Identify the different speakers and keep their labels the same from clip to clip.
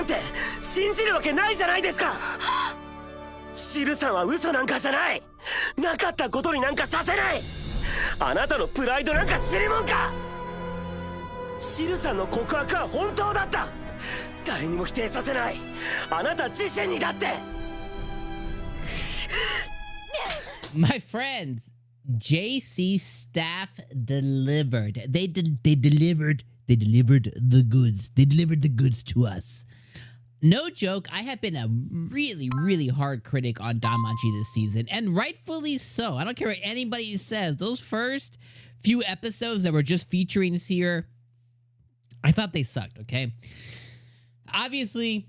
Speaker 1: て信じるわけないじゃないですか。シルさんは嘘なんかじゃない。なかったことになんかさせない。あなたのプライドなんか知るもんか。シルさんの告白は本当だった。誰にも否定させない。あなた自身にだって。
Speaker 2: My friends, JC staff delivered. They delivered the goods. They delivered the goods to us. No joke, I have been a really, really hard critic on Danmachi this season, and rightfully so. I don't care what anybody says. Those first few episodes that were just featuring Seer, I thought they sucked, okay? Obviously,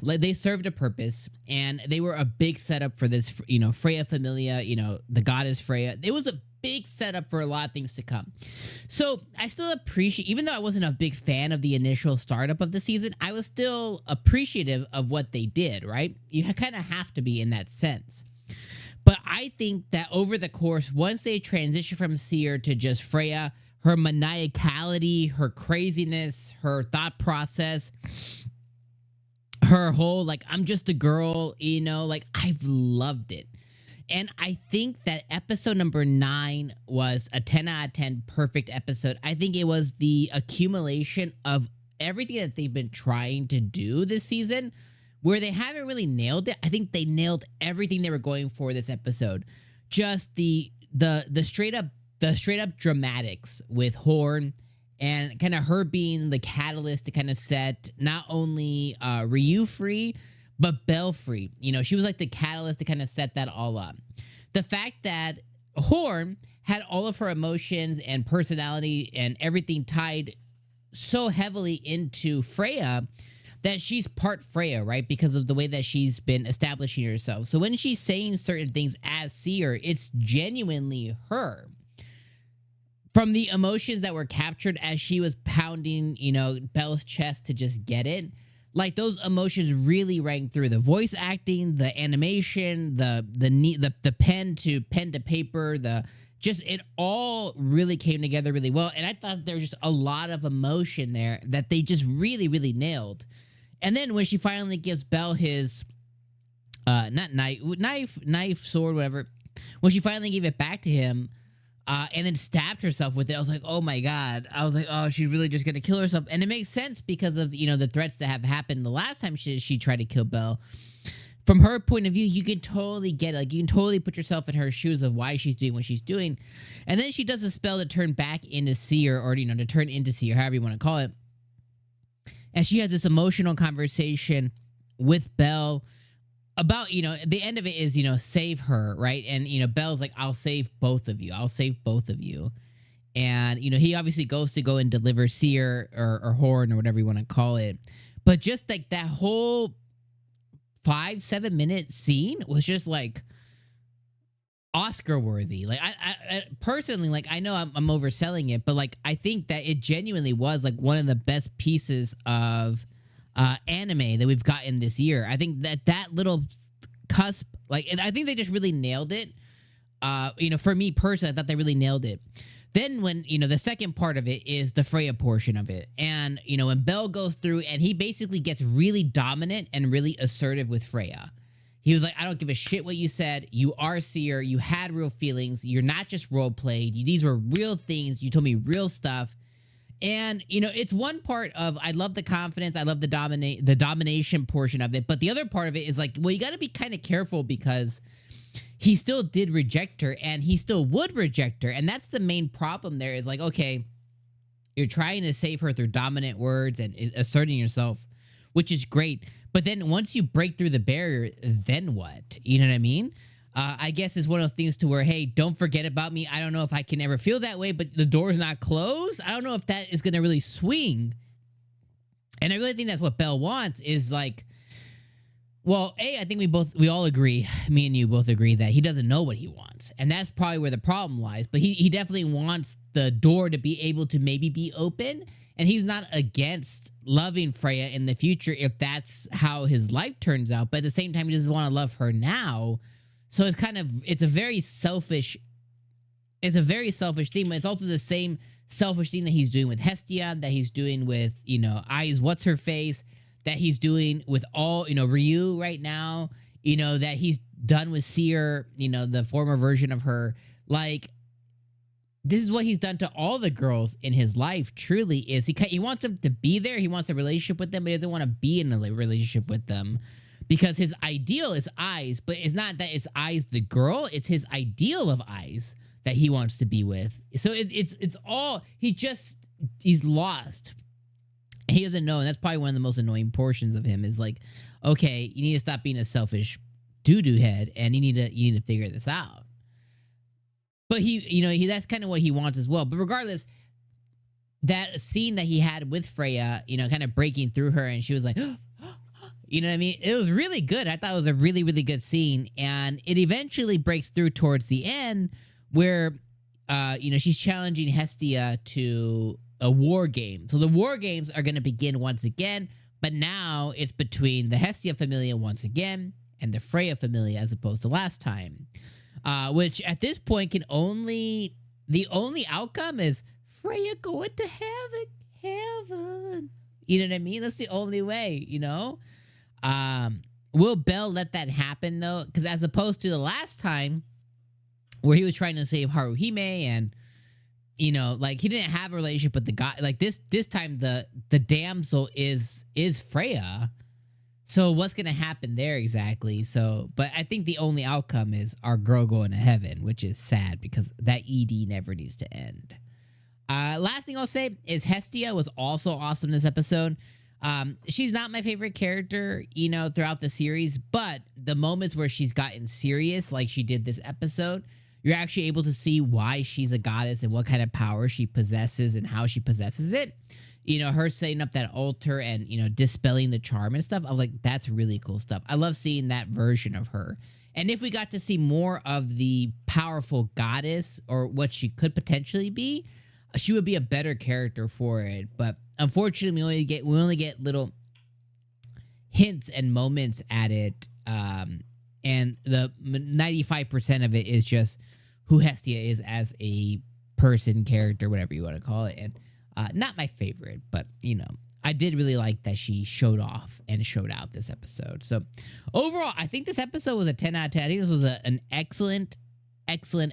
Speaker 2: they served a purpose, and they were a big setup for this, you know, Freya Familia, you know, the goddess Freya. It was a big setup for a lot of things to come. So I still appreciate, even though I wasn't a big fan of the initial startup of the season, I was still appreciative of what they did, right? You kind of have to be in that sense. But I think that over the course, once they transition from Seer to just Freya, her maniacality, her craziness, her thought process, her whole, like, I'm just a girl, you know, like, I've loved it. And I think that episode number 9 was a 10 out of 10 perfect episode. I think it was the accumulation of everything that they've been trying to do this season, where they haven't really nailed it. I think they nailed everything they were going for this episode. Just the straight up dramatics with Horn, and kind of her being the catalyst to kind of set not only Ryu free, but Belle free. You know, she was like the catalyst to kind of set that all up. The fact that Horn had all of her emotions and personality and everything tied so heavily into Freya that she's part Freya, right? Because of the way that she's been establishing herself. So when she's saying certain things as Seer, it's genuinely her. From the emotions that were captured as she was pounding, you know, Belle's chest to just get it, like those emotions really rang through. The voice acting, the animation, the pen to paper, it all really came together really well. And I thought there was just a lot of emotion there that they just really, really nailed. And then when she finally gives Belle his not knife, sword, whatever, when she finally gave it back to him, and then stabbed herself with it, I was like, oh my God. I was like, oh, she's really just gonna kill herself. And it makes sense because of, you know, the threats that have happened the last time she tried to kill Belle. From her point of view, you can totally get it. Like, you can totally put yourself in her shoes of why she's doing what she's doing. And then she does a spell to turn back into Seer, or, you know, to turn into Seer, however you want to call it. And she has this emotional conversation with Belle about, you know, the end of it is, you know, save her, right? And, you know, Belle's like, I'll save both of you. I'll save both of you. And, you know, he obviously goes to go and deliver Seer or Horn or whatever you want to call it. But just like that whole 5-7 minute scene was just like Oscar worthy. Like I personally, like, I know I'm overselling it, but like, I think that it genuinely was like one of the best pieces of anime that we've gotten this year. I think that little cusp, like, and I think they just really nailed it. You know, for me personally, I thought they really nailed it. Then when, you know, the second part of it is the Freya portion of it. And, you know, when Belle goes through and he basically gets really dominant and really assertive with Freya. He was like, I don't give a shit what you said. You are Seer. You had real feelings. You're not just role played. These were real things. You told me real stuff. And, you know, it's one part of, I love the confidence, I love the domination portion of it, but the other part of it is like, well, you got to be kind of careful because he still did reject her, and he still would reject her, and that's the main problem there is like, okay, you're trying to save her through dominant words and asserting yourself, which is great, but then once you break through the barrier, then what? You know what I mean? I guess it's one of those things to where, hey, don't forget about me. I don't know if I can ever feel that way, but the door's not closed. I don't know if that is going to really swing. And I really think that's what Belle wants is like, well, I think we all agree, me and you both agree that he doesn't know what he wants. And that's probably where the problem lies. But he definitely wants the door to be able to maybe be open. And he's not against loving Freya in the future if that's how his life turns out. But at the same time, he doesn't want to love her now. So it's a very selfish thing, but it's also the same selfish thing that he's doing with Hestia, that he's doing with, you know, What's-Her-Face, that he's doing with all, Ryu right now, that he's done with Seer, the former version of her. Like, this is what he's done to all the girls in his life, truly, is he wants them to be there. He wants a relationship with them, but he doesn't want to be in a relationship with them because his ideal is Eyes, but it's not that it's Eyes the girl. It's his ideal of Eyes that he wants to be with. So it's all, he's lost. He doesn't know, and that's probably one of the most annoying portions of him is like, okay, you need to stop being a selfish doo-doo head, and you need to figure this out. But he that's kind of what he wants as well. But regardless, that scene that he had with Freya, kind of breaking through her, and she was like, you know what I mean? It was really good. I thought it was a really, really good scene, and it eventually breaks through towards the end where, she's challenging Hestia to a war game. So the war games are going to begin once again, but now it's between the Hestia Familia once again and the Freya Familia as opposed to last time. Which at this point the only outcome is Freya going to heaven. You know what I mean? That's the only way, Will Bell let that happen though? Because as opposed to the last time where he was trying to save Haruhime and he didn't have a relationship with the guy. Like this time the damsel is Freya. So what's going to happen there exactly? So, but I think the only outcome is our girl going to heaven, which is sad because that ED never needs to end. Last thing I'll say is Hestia was also awesome this episode. She's not my favorite character, throughout the series, but the moments where she's gotten serious, like she did this episode, you're actually able to see why she's a goddess and what kind of power she possesses and how she possesses it. Her setting up that altar and, dispelling the charm and stuff. I was like, that's really cool stuff. I love seeing that version of her. And if we got to see more of the powerful goddess or what she could potentially be, she would be a better character for it. But unfortunately, we only get little hints and moments at it. And the 95% of it is just who Hestia is as a person, character, whatever you want to call it. And not my favorite, but, I did really like that she showed off and showed out this episode. So overall, I think this episode was a 10 out of 10. I think this was an excellent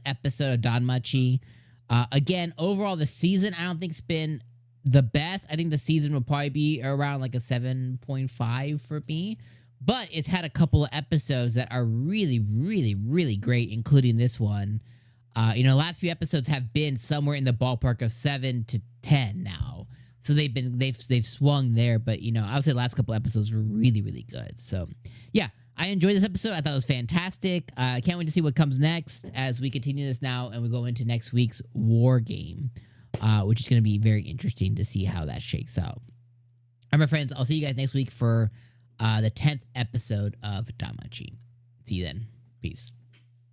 Speaker 2: episode of Danmachi. Again, overall, the season, I don't think it's been the best. I think the season will probably be around like a 7.5 for me. But it's had a couple of episodes that are really, really, really great, including this one. Last few episodes have been somewhere in the ballpark of 7 to 10 now. So they've swung there, but I would say the last couple episodes were really, really good. So yeah, I enjoyed this episode. I thought it was fantastic. I can't wait to see what comes next as we continue this now and we go into next week's war game, which is going to be very interesting to see how that shakes out. All right, my friends, I'll see you guys next week for the 10th episode of Danmachi. See you then. Peace.